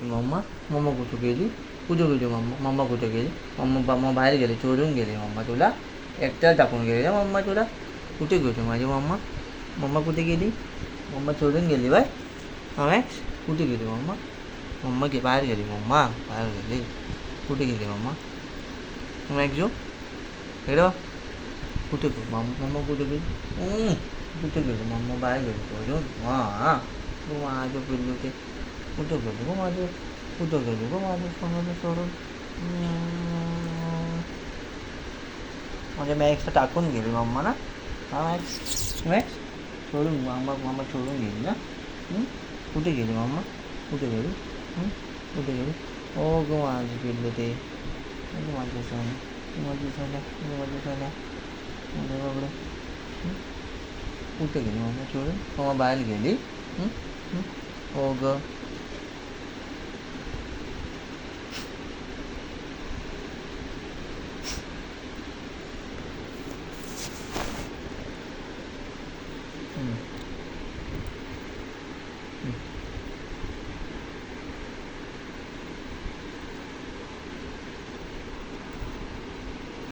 Mamma mamma कुठं गेली? कुठं गेली मम्मा? मम्मा कुठं गेली? मम्मा बाहेर गेली, चोरून गेली मम्मा तुला. एकट्याला टाकून गेली ना मम्मा तुला. कुठे गेली माझी मम्मा? मम्मा कुठे गेली? मम्मा चोरून गेली बाय. हा मॅक्स कुठे गेली मम्मा? मम्मा बाहेर गेली, मम्मा बाहेर गेली. कुठे गेली मम्मा? मॅक्स जो हेडो कुठे गेली मम्मा कुठे गेली? कुठे गेली मम्मा? बाहेर गेली चोरून. हां तू माझं पिल्लू ते कुठं गेली गं माझं? कुठं गेली गं माझं सोनं सोडून? माझ्या मॅक्सला टाकून गेली मम्मा ना. हा मॅक्स मॅक्स सोडून मम्मा सोडून गेली ना. कुठे गेली मम्मा? कुठे गेली? कुठे गेली? हो गं माझं पिल्लू ते माझं सोनं माझं सोनं माझं सोनं माझं बाबडं. कुठे गेली मम्मा सोडून? मम्मा बाहेर गेली. हो गं.